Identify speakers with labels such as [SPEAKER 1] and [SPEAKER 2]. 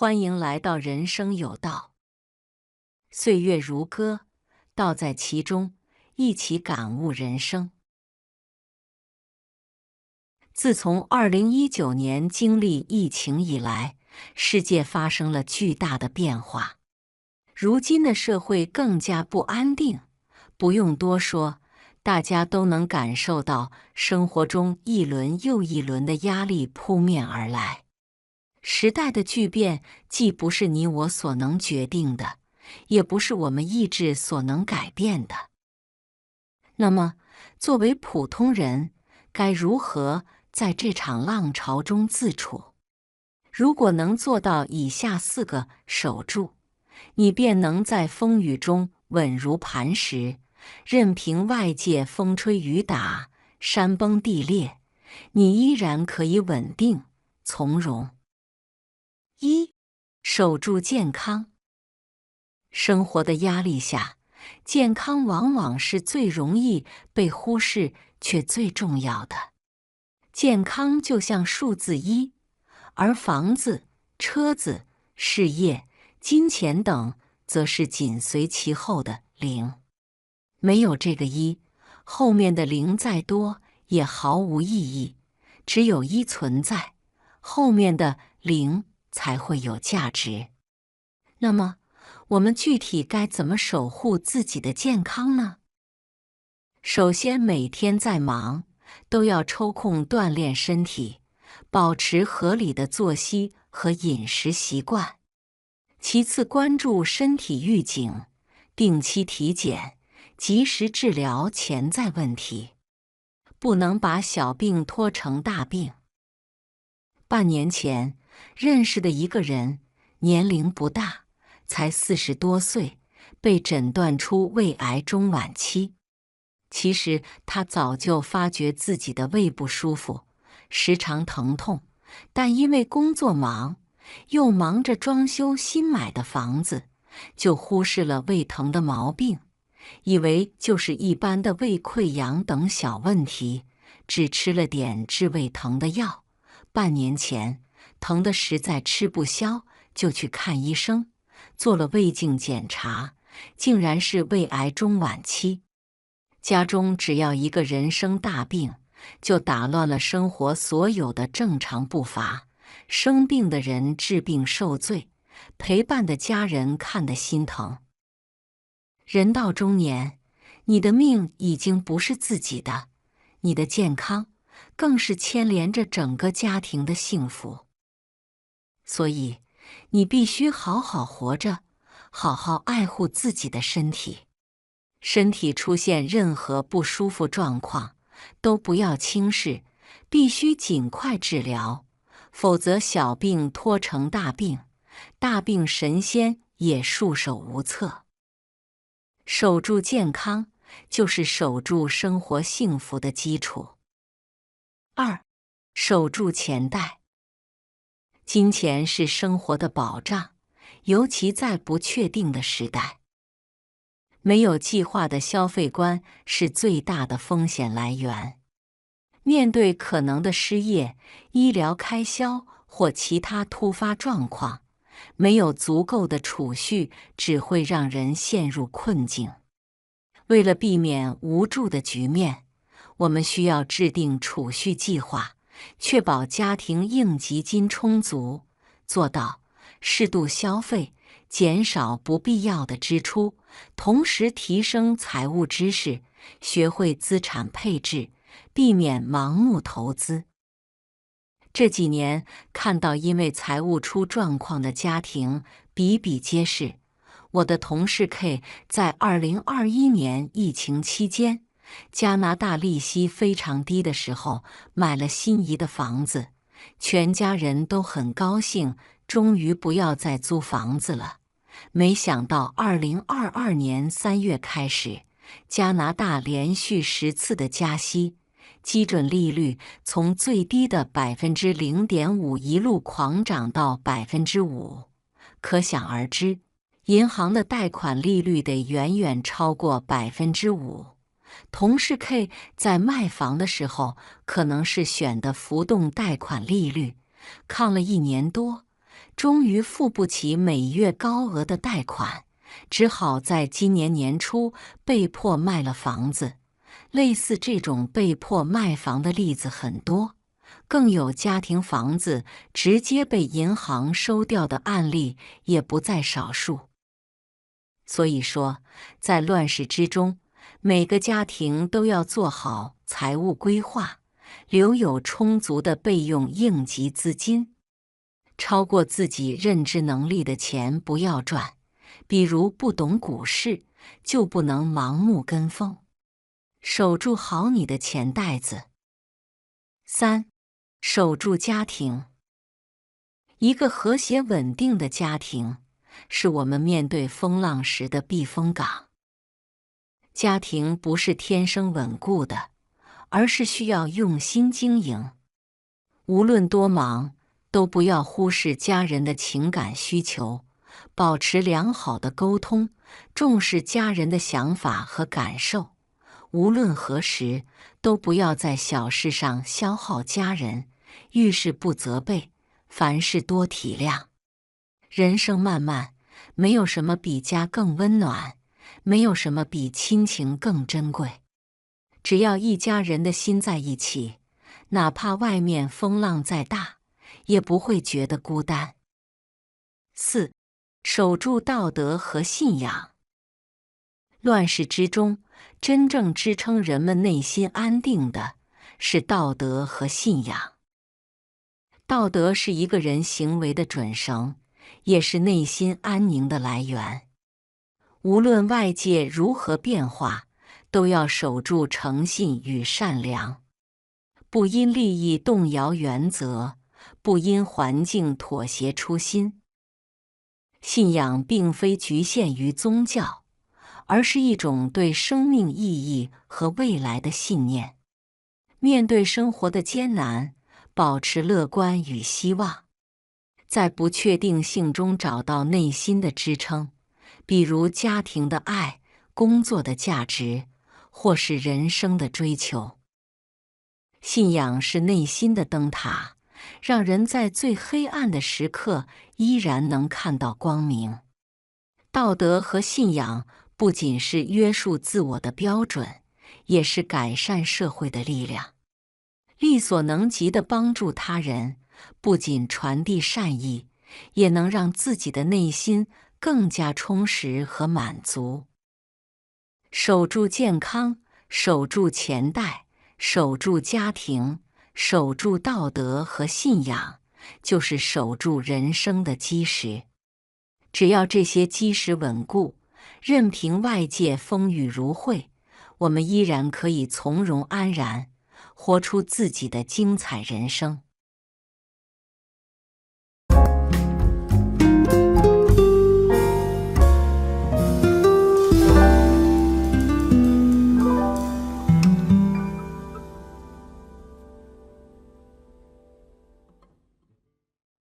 [SPEAKER 1] 欢迎来到人生有道，岁月如歌，道在其中，一起感悟人生。自从2019年经历疫情以来，世界发生了巨大的变化。如今的社会更加不安定，不用多说，大家都能感受到生活中一轮又一轮的压力扑面而来。时代的巨变既不是你我所能决定的，也不是我们意志所能改变的。那么，作为普通人，该如何在这场浪潮中自处？如果能做到以下4个守住，你便能在风雨中稳如磐石，任凭外界风吹雨打、山崩地裂，你依然可以稳定从容。1. 守住健康。生活的压力下，健康往往是最容易被忽视却最重要的。健康就像数字1，而房子、车子、事业、金钱等则是紧随其后的0。没有这个1，后面的0再多也毫无意义。只有1存在，后面的0才会有价值。那么，我们具体该怎么守护自己的健康呢？首先，每天再忙，都要抽空锻炼身体，保持合理的作息和饮食习惯。其次，关注身体预警，定期体检，及时治疗潜在问题，不能把小病拖成大病。半年前认识的一个人，年龄不大，才40多岁，被诊断出胃癌中晚期。其实他早就发觉自己的胃不舒服，时常疼痛，但因为工作忙，又忙着装修新买的房子，就忽视了胃疼的毛病，以为就是一般的胃溃疡等小问题，只吃了点治胃疼的药。半年前，疼得实在吃不消，就去看医生，做了胃镜检查，竟然是胃癌中晚期。家中只要一个人生大病，就打乱了生活所有的正常步伐。生病的人治病受罪，陪伴的家人看得心疼。人到中年，你的命已经不是自己的，你的健康更是牵连着整个家庭的幸福。所以，你必须好好活着，好好爱护自己的身体。身体出现任何不舒服状况，都不要轻视，必须尽快治疗，否则小病拖成大病，大病神仙也束手无策。守住健康，就是守住生活幸福的基础。2. 守住钱袋。金钱是生活的保障，尤其在不确定的时代。没有计划的消费观是最大的风险来源。面对可能的失业、医疗开销或其他突发状况，没有足够的储蓄只会让人陷入困境。为了避免无助的局面，我们需要制定储蓄计划，确保家庭应急金充足，做到适度消费，减少不必要的支出，同时提升财务知识，学会资产配置，避免盲目投资。这几年看到因为财务出状况的家庭比比皆是。我的同事 K 在2021年疫情期间，加拿大利息非常低的时候，买了心仪的房子，全家人都很高兴，终于不要再租房子了。没想到2022年3月开始，加拿大连续10次的加息，基准利率从最低的0.5%一路狂涨到5%，可想而知，银行的贷款利率得远远超过5%。同事 K 在卖房的时候，可能是选的浮动贷款利率，抗了1年多，终于付不起每月高额的贷款，只好在今年年初被迫卖了房子。类似这种被迫卖房的例子很多，更有家庭房子直接被银行收掉的案例也不在少数。所以说，在乱世之中，每个家庭都要做好财务规划，留有充足的备用应急资金。超过自己认知能力的钱不要赚，比如不懂股市，就不能盲目跟风。守住好你的钱袋子。3. 守住家庭。一个和谐稳定的家庭，是我们面对风浪时的避风港。家庭不是天生稳固的，而是需要用心经营。无论多忙，都不要忽视家人的情感需求，保持良好的沟通，重视家人的想法和感受。无论何时，都不要在小事上消耗家人，遇事不责备，凡事多体谅。人生漫漫，没有什么比家更温暖，没有什么比亲情更珍贵。只要一家人的心在一起，哪怕外面风浪再大，也不会觉得孤单。4. 守住道德和信仰。乱世之中，真正支撑人们内心安定的是道德和信仰。道德是一个人行为的准绳，也是内心安宁的来源。无论外界如何变化，都要守住诚信与善良，不因利益动摇原则，不因环境妥协初心。信仰并非局限于宗教，而是一种对生命意义和未来的信念。面对生活的艰难，保持乐观与希望，在不确定性中找到内心的支撑，比如家庭的爱、工作的价值，或是人生的追求。信仰是内心的灯塔，让人在最黑暗的时刻依然能看到光明。道德和信仰不仅是约束自我的标准，也是改善社会的力量。力所能及地帮助他人，不仅传递善意，也能让自己的内心更加充实和满足。守住健康，守住钱袋，守住家庭，守住道德和信仰，就是守住人生的基石。只要这些基石稳固，任凭外界风雨如晦，我们依然可以从容安然，活出自己的精彩人生。